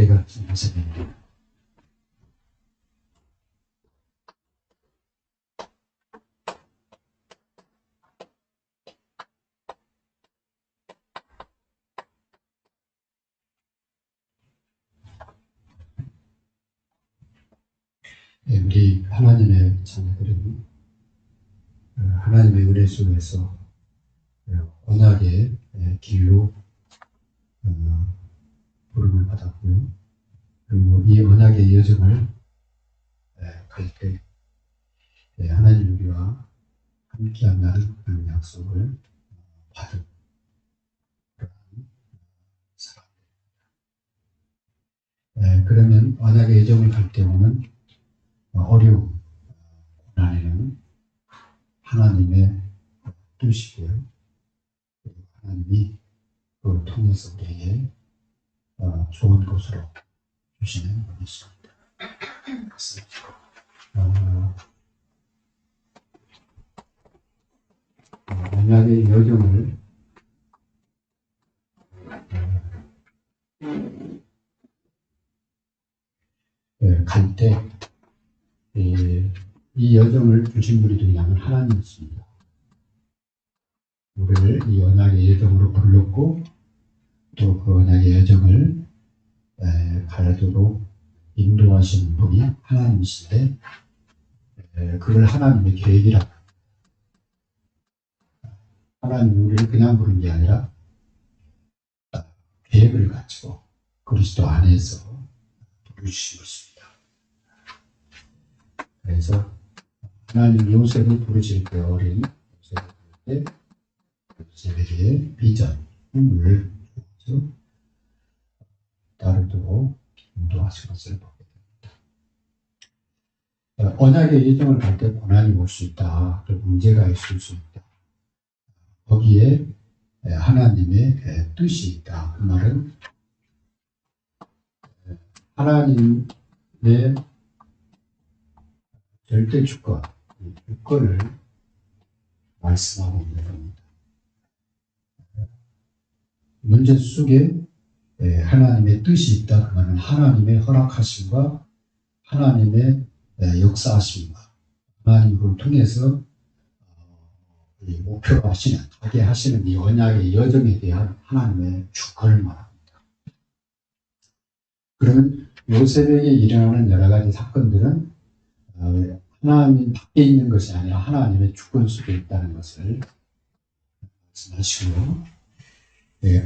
계획을 하셔야 됩니다. 우리 하나님의 자녀들은 하나님의 은혜 속에서 언약의 길로 부름을 받았고요. 그리고 이 언약의 여정을 갈 때 하나님 우리와 함께한다는 그런 약속을 받은 그런 사람입니다. 그러면 언약의 여정을 갈 때 오는 어려움, 고난에는 하나님의 뜻이고요. 그리고 하나님이 그걸 통해서 우리에게 좋은 것으로 주시는 분이십니다. 언약의 여정을 갈 때 이 여정을 주신 분이 누구냐면 하나님이십니다. 우리를 이 언약의 여정으로 불렀고 또 그 언약의 여정을 가도록 인도하시는 분이 하나님이신데 그걸 하나님의 계획이라고 합니다. 하나님 우리를 그냥 부른 게 아니라 계획을 가지고 그리스도 안에서 부르시고 있습니다. 그래서 하나님 요셉을 부르실 때 어린 요셉을 부를 때 요셉에게 비전, 꿈을 주어서 따르도록 인도하신 것을 보게 됩니다. 언약의 여정을 갈 때 고난이 올 수 있다. 또 문제가 있을 수 있다. 거기에 하나님의 뜻이 있다. 그 말은 하나님의 절대 주권을 말씀하고 있는 겁니다. 문제 속에 하나님의 뜻이 있다. 그 말은 하나님의 허락하심과 하나님의 역사하심과 하나님을 통해서 목표로 하시는, 하게 하시는 이 언약의 여정에 대한 하나님의 주권을 말합니다. 그러면 요셉에게 일어나는 여러 가지 사건들은 하나님 밖에 있는 것이 아니라 하나님의 주권 속에 있다는 것을 말씀하시고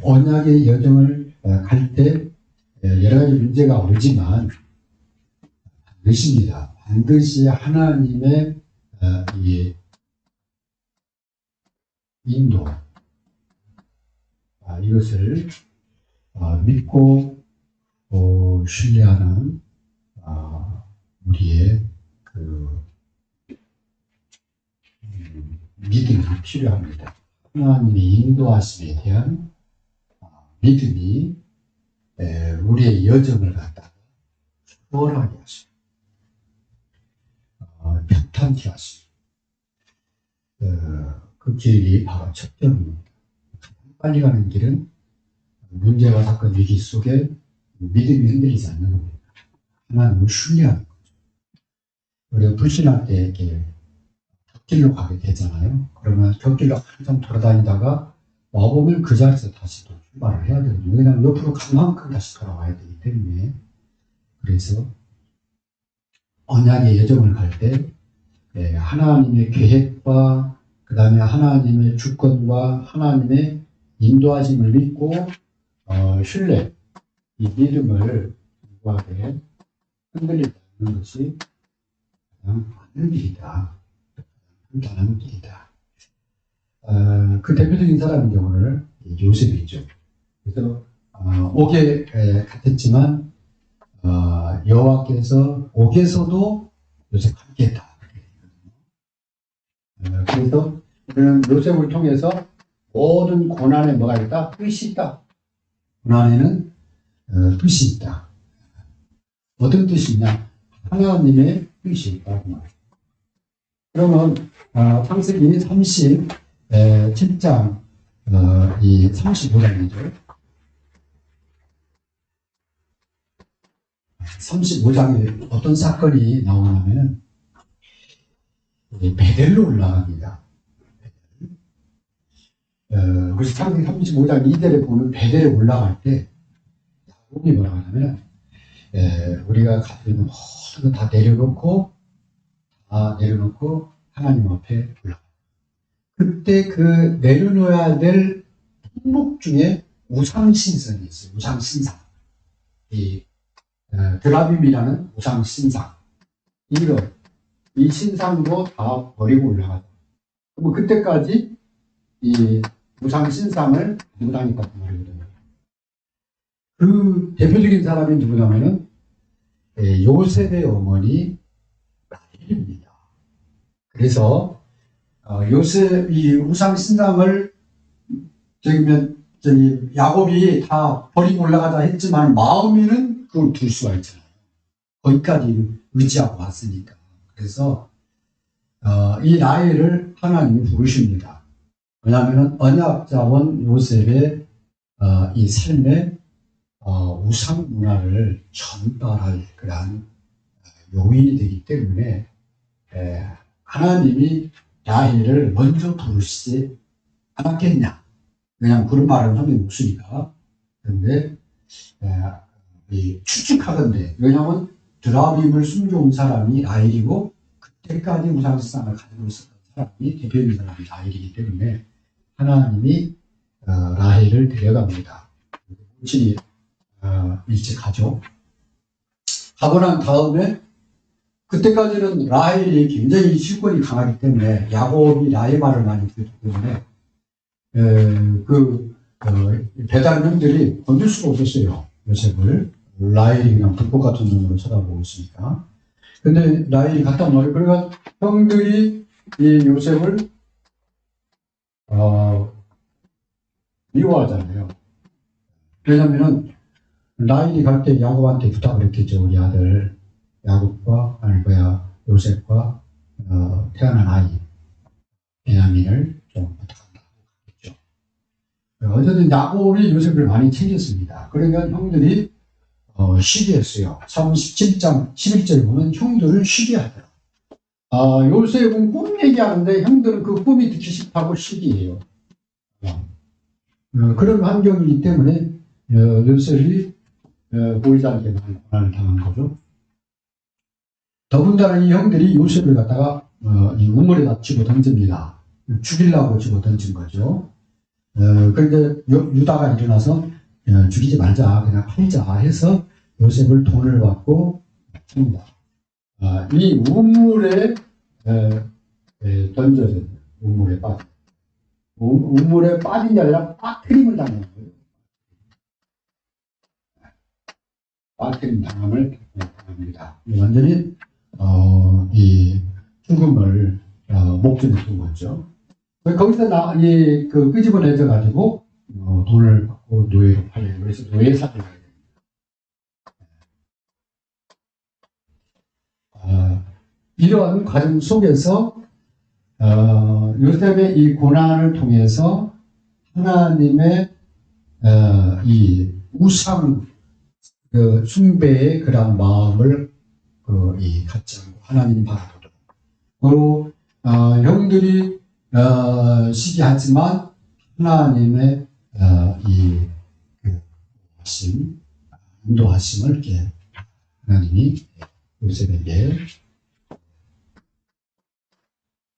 언약의 여정을 갈 때 여러 가지 문제가 오지만 반드시 하나님의 이 인도 이것을 믿고 신뢰하는 우리의 그 믿음이 필요합니다. 하나님의 인도하심에 대한 믿음이 우리의 여정을 갖다가 수월하게 하시고 평탄케 하시고 그 길이 바로 첩경입니다. 빨리 가는 길은 문제와 사건 위기 속에 믿음이 흔들리지 않는 겁니다. 하나님을 신뢰하는 거죠. 우리가 불신할 때 이렇게 곁길로 가게 되잖아요. 그러면 곁길로 한참 돌아다니다가 와보면 그 자리에서 다시 또 출발을 해야 되거든요. 왜냐하면 옆으로 간 만큼 다시 돌아와야 되기 때문에. 그래서 언약의 여정을 갈 때 하나님의 계획과 그 다음에 하나님의 주권과 하나님의 인도하심을 믿고 신뢰, 이 믿음을 공부하게 흔들리지 않는 것이 가장 많은 길이다. 간단한 길이다. 그 대표적인 사람인 경우는 요셉이죠. 그래서 옥에 갇혔지만 여호와께서 옥에서도 요셉 함께했다. 그래서 우리는 요셉을 통해서 모든 고난에 뭐가 있다? 뜻이 있다. 고난에는 뜻이 있다. 어떤 뜻이 있냐? 하나님의 뜻이 있다고 말합니다. 그러면 창세기 37장 이 35장이죠. 35장에 어떤 사건이 나오냐면은 베델로 올라갑니다. 그래서 창세기 35장 2절에 보면 베델에 올라갈 때 야곱이 뭐라고 하냐면 우리가 가지고 있는 모든 거 다 내려놓고 하나님 앞에 올라가. 그때 그 내려놓아야 될 품목 중에 우상신상이 있어요. 우상신상. 이 드라빔이라는 우상신상. 이 신상도 다 버리고 올라가죠. 그럼 그때까지 이 우상신상을 가지고 다녔단 말이거든요. 그 대표적인 사람이 누구냐면은 요셉의 어머니 라헬입니다. 그래서 요셉이 우상신상을 야곱이 다 버리고 올라가자 했지만 마음에는 그걸 둘 수가 있잖아요. 거기까지 의지하고 왔으니까. 그래서 이 라헬을 하나님이 부르십니다. 왜냐하면 언약자원 요셉의 이 삶에 우상 문화를 전달할 그러한 요인이 되기 때문에 하나님이 라헬을 먼저 부르시지 않았겠냐. 그냥 그런 말은 하면 없으니까. 그런데 추측하건대, 왜냐하면 드라빔을 숨겨온 사람이 라헬이고 그때까지 우상신상을 가지고 있었던 사람이 대표적인 사람이 라헬이기 때문에 하나님이 라헬을 데려갑니다. 물질이 일찍 가죠. 가고 난 다음에 그때까지는 라헬이 굉장히 실권이 강하기 때문에 야곱이 라헬 말을 많이 듣기 때문에 배다른 형들이 건들 수가 없었어요. 요셉을. 라헬이 그냥 불꽃 같은 눈으로 쳐다보고 있으니까. 근데 라헬이 갔단 말이에요. 그러니까 형들이 이 요셉을 미워하잖아요. 왜냐면은 라헬이 갈 때 야곱한테 부탁을 했겠죠. 우리 아들 요셉과 태어난 아이 베냐민을 좀 부탁한다고 했죠. 어쨌든 야곱이 요셉을 많이 챙겼습니다. 그러니까 형들이 시기했어요. 37장 11절에 보면 형들을 시기하더라. 요셉은 꿈 얘기하는데 형들은 그 꿈이 듣기 싫다고 시기해요. 그런 환경이기 때문에 요셉이 보이지 않게 많은 고난을 당한 거죠. 더군다나 이 형들이 요셉을 갖다가 이 우물에다 집어 던집니다. 죽이려고 집어 던진 거죠. 그런데 유다가 일어나서 죽이지 말자, 그냥 팔자 해서 요셉을 돈을 받고 줍니다. 이 우물에 던져진 우물에 빠진. 우물에 빠진 게 아니라 빠트림을 당한 거예요. 빠트림 당함을 당합니다. 완전히 이 죽음을 목전에 둔 거죠. 거기서 끄집어내져 가지고 돈을 받고 노예로 팔려요. 그래서 노예 사기를 하게 됩니다. 이러한 과정 속에서 요셉의 이 고난을 통해서 하나님의 이 우상 숭배의 그런 마음을 갖지 않고 하나님 바라보도록. 그리고 형들이 시기하지만 하나님의 인도하심을 이렇게 하나님이 요셉에게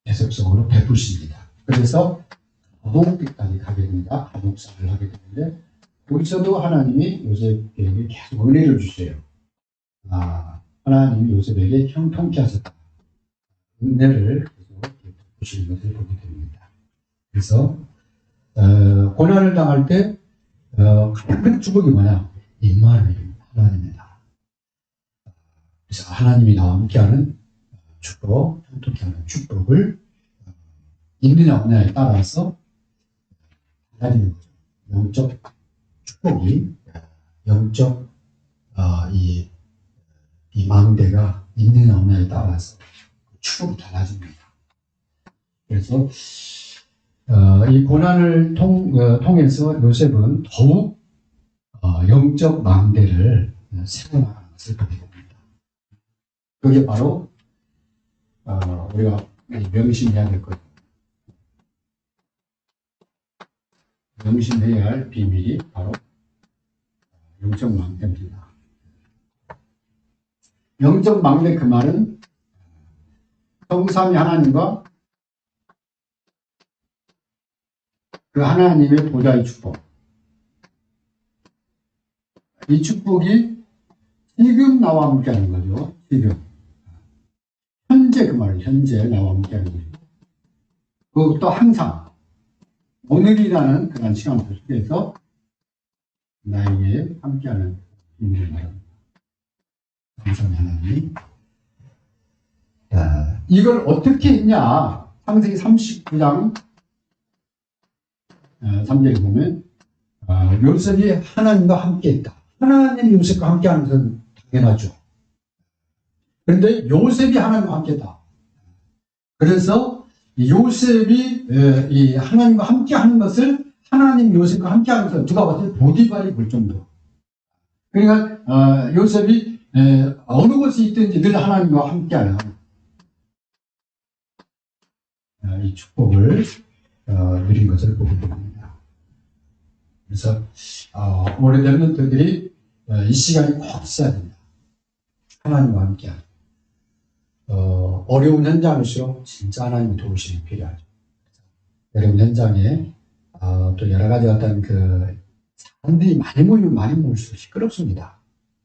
계속적으로 베푸십니다. 그래서 감옥까지 가게 됩니다. 감옥살을 하게 되는데 여기서도 하나님이 요셉에게 계속 은혜를 주세요. 하나님이 요셉에게 형통케 하셨다. 은혜를 계속 베푸시는 것을 보게 됩니다. 그래서 고난을 당할 때 가장 큰 축복이 뭐냐? 임마누엘 하나님이다. 그래서 하나님이 나와 함께하는 축복, 형통케 하는 축복을 있느냐 없느냐에 따라서 달라지는 거죠. 영적 축복이 영적 이 망대가 있느냐 없느냐에 따라서 축복이 달라집니다. 그래서 이 고난을 통해서 요셉은 더욱 영적 망대를 세워나가는 것을 보게 됩니다. 그게 바로 우리가 명심해야 될 것, 명심해야 할 비밀이 바로 영적 망대입니다. 영적 망대 그 말은 성삼위 하나님과 그 하나님의 보좌의 축복, 이 축복이 지금 나와 함께하는 거죠. 지금 현재 그 말은 현재 나와 함께하는 거죠. 그것도 항상 오늘이라는 그런 시간 속에서 나에게 함께하는 비밀을 말합니다. 감사합니다. 하나님. 이걸 어떻게 했냐? 창세기 39장 3절에 보면 요셉이 하나님과 함께 했다. 하나님이 요셉과 함께 하는 것은 당연하죠. 그런데 요셉이 하나님과 함께 했다. 그래서 요셉이 이 하나님과 함께 하는 것을 하나님 요셉과 함께 하는 것을 누가 봤을 때 보디발이 볼 정도. 그러니까 요셉이 어느 곳에 있든지 늘 하나님과 함께하는 이 축복을 누린 것을 보게 됩니다. 그래서 올해 렘넌트들이 이 시간이 꼭 있어야 됩니다. 하나님과 함께하는 어려운 현장일수록 진짜 하나님의 도우심이 필요하죠. 어려운 현장에 또 여러 가지 어떤 그 사람들이 많이 모이면 많이 모일수록 시끄럽습니다.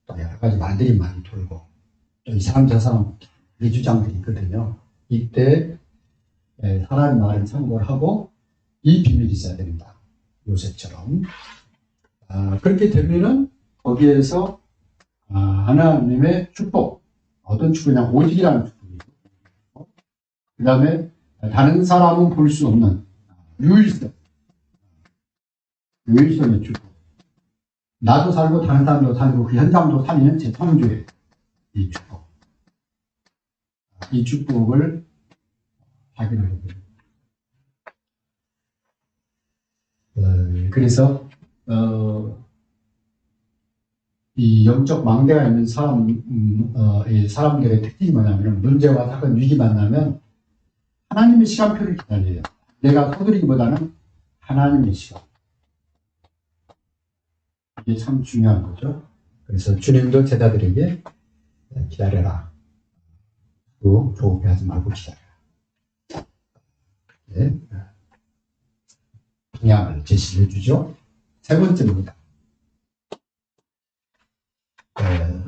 또 여러 가지 말들이 많이 돌고 또 이 사람 저 사람 이 주장들이 있거든요. 이때 하나님 말을 참고를 하고 이 비밀이 있어야 됩니다. 요셉처럼. 그렇게 되면은 거기에서 하나님의 축복, 어떤 축복이냐, 오직이라는 축복이고, 그 다음에 다른 사람은 볼 수 없는 유일성의 축복. 나도 살고 다른 사람도 살고 그 현장도 살리는 제 창조의 이 축복. 이 축복을 확인하게 됩니다. 그래서 이 영적 망대가 있는 이 사람들의 특징이 뭐냐면 문제와 사건, 위기 만나면 하나님의 시간표를 기다려요. 내가 서두르기보다는 하나님의 시간. 이게 참 중요한 거죠. 그래서 주님도 제자들에게 기다려라. 또 조급해하지 말고 기다려라. 네. 방향을 제시해 주죠. 세 번째입니다.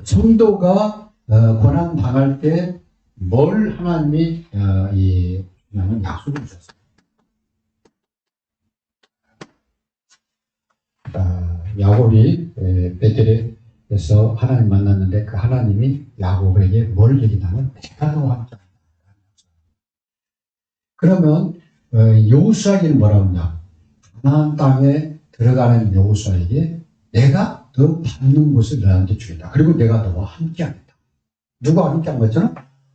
성도가 고난 당할 때 뭘 하나님이 약속을 주셨어요. 야곱이 베델에서 하나님 만났는데 그 하나님이 야곱에게 뭘 얘기하냐면 내가 너와 함께한다. 그러면 여호수아에게는 뭐라고 하냐? 가나안 땅에 들어가는 여호수아에게 내가 너 받는 곳을 너한테 주겠다. 그리고 내가 너와 함께하겠다. 누가 함께한 거죠?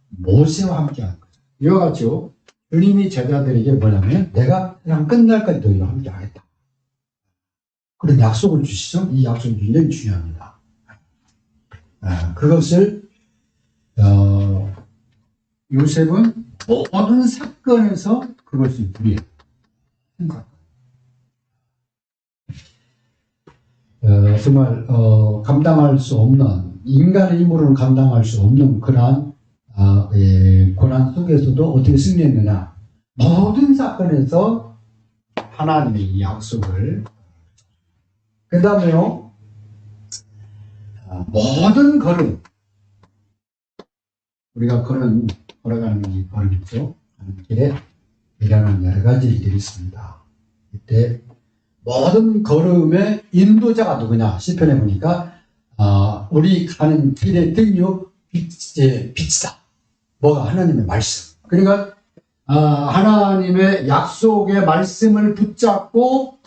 모세와 함께한 거죠. 이와 같이요. 주님이 제자들에게 뭐냐면 내가 그냥 끝날까지 너희와 함께하겠다. 그런 약속을 주시죠. 이 약속이 굉장히 중요합니다. 그것을 요셉은 모든 사건에서 그것을 누려요. 정말 감당할 수 없는 인간의 힘으로는 감당할 수 없는 그러한 고난 속에서도 어떻게 승리했느냐. 모든 사건에서 하나님의 약속을 그 다음에요 모든 걸음 우리가 걸어가는 이 걸음 있죠. 가는 길에 일어나는 여러 가지 일들이 있습니다. 이때 모든 걸음의 인도자가 누구냐? 시편에 보니까 우리 가는 길의 등유 빛이다. 뭐가? 하나님의 말씀. 그러니까 하나님의 약속의 말씀을 붙잡고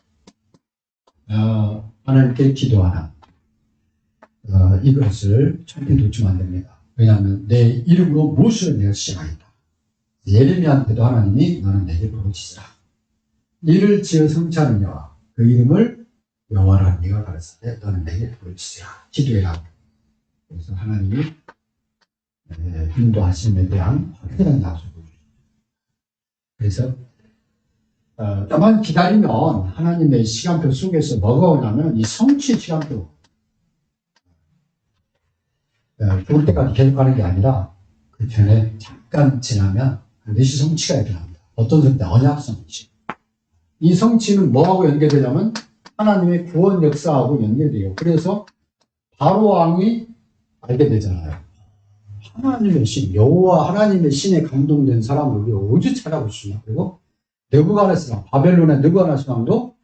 하나님께 기도하는 이것을 절대 놓치면 안 됩니다. 왜냐하면 내 이름으로 무엇을 내가 시작하겠다. 예레미야한테도 하나님이 너는 내게 부르짖으라. 이를 지어 성취하는 여호와 그 이름을 여호와라 네가 가르치되 너는 내게 부르짖으라. 기도해라. 그래서 하나님이 인도하심에 대한 확실한 약속을 주십니다. 그래서 좀만 기다리면 하나님의 시간표 속에서 뭐가 오냐면 이 성취 시간표, 죽을 때까지 계속 가는 게 아니라 그 전에 잠깐 지나면 반드시 성취가 일어납니다. 어떤 성취? 언약 성취. 이 성취는 뭐하고 연계되냐면 하나님의 구원 역사하고 연계돼요. 그래서 바로 왕이 알게 되잖아요. 하나님의 신, 여호와 하나님의 신에 감동된 사람을 우리가 어디서 찾아볼 수 있냐. 그리고 느부갓네살, 바벨론의 느부갓네살 왕도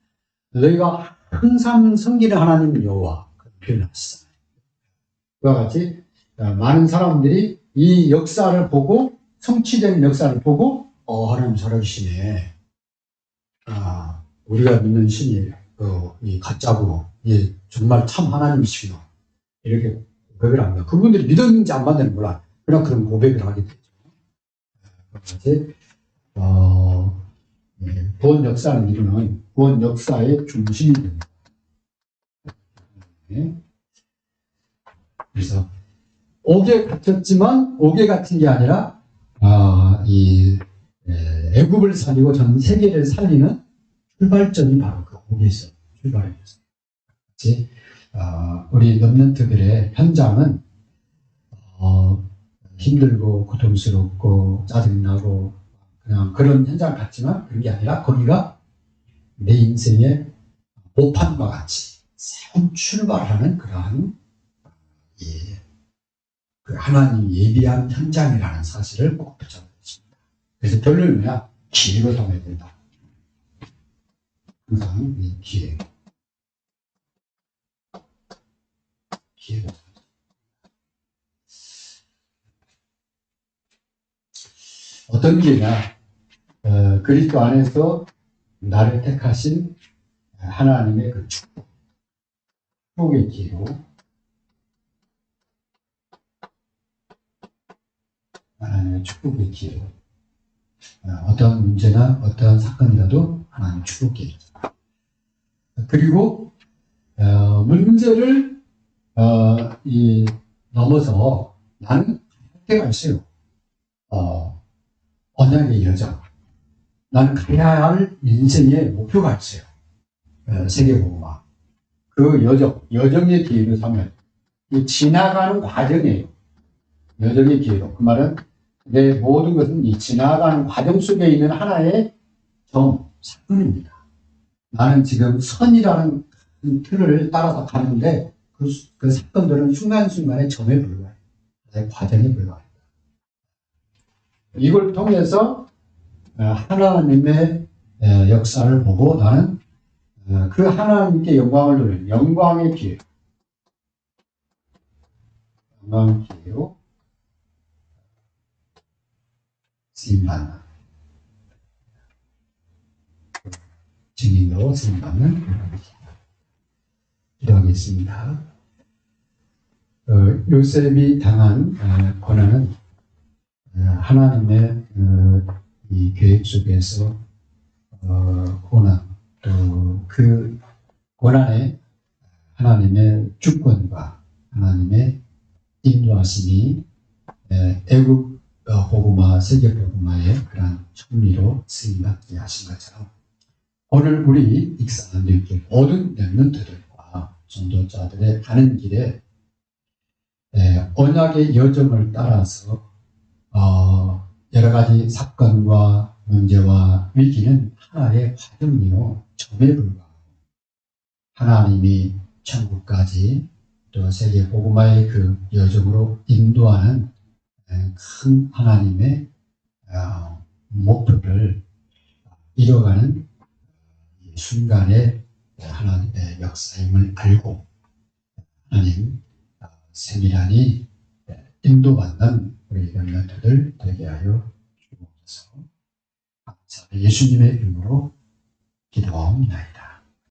너희가 항상 섬기는 하나님은 여호와 표현했어요. 그와 같이 많은 사람들이 이 역사를 보고 성취된 역사를 보고 하나님 살아계시네. 우리가 믿는 신이 이 가짜고 정말 참 하나님이시구나. 이렇게 고백을 합니다. 그분들이 믿었는지 안 받는지 몰라. 그러나 그런 고백을 하게 되죠. 그것이 구원 역사를 이루는 구원 역사의 중심이 됩니다. 그래서 옥에 갇혔지만 옥에 갇힌 게 아니라 이 애굽을 살리고 전 세계를 살리는 출발점이 바로 그 옥에서 출발했어요. 우리 렘넌트들의 현장은 힘들고 고통스럽고 짜증나고 그냥 그런 현장 같지만 그런 게 아니라 거기가 내 인생의 모판과 같이 새로운 출발하는 그러한 그 하나님 예비한 현장이라는 사실을 꼭 붙잡고 있습니다. 그래서 결론은 뭐냐? 기회로 삼아야 된다. 항상 이 기회. 기회로 삼아야 된다. 어떤 기회냐? 그리스도 안에서 나를 택하신 하나님의 그 축복의 기회로 하나님의 축복의 기회로 어떤 문제나 어떤 사건이라도 하나님의 축복 기회. 그리고 문제를 넘어서 나는 택할 수 언약의 여정. 나는 가야 할 인생의 목표가 있어요. 세계복음화. 그 여정의 기회로 삼면 지나가는 과정이에요. 여정의 기회로. 그 말은 내 모든 것은 이 지나가는 과정 속에 있는 하나의 사건입니다. 나는 지금 선이라는 틀을 따라서 가는데 그 사건들은 순간순간의 점에 불과해요. 내 과정에 불과합니다. 이걸 통해서 하나님의 역사를 보고 나는 그 하나님께 영광을 누리는 영광의 기회. 영광의 기회로 쓰임받는 증인으로 쓰임받는 기도하겠습니다. 요셉이 당한 고난은 하나님의 이 계획 속에서 고난 또 그 고난에 하나님의 주권과 하나님의 인도하심이 애국 복음화, 세계 복음화의 그런 섭리로 쓰임받게 하신 것처럼 오늘 우리 익산한 교회 모든 렘넌트들과 전도자들의 가는 길에 언약의 여정을 따라서 여러 가지 사건과 문제와 위기는 하나의 과정이요 점에 불과하고 하나님이 천국까지 또 세계 복음화의 그 여정으로 인도하는 큰 하나님의 목표를 이뤄가는 순간에 하나님의 역사임을 알고 하나님 세밀하니 인도받는 우리 렘넌트들 되게 하여 주옵소서. 예수님의 이름으로 기도하옵나이다.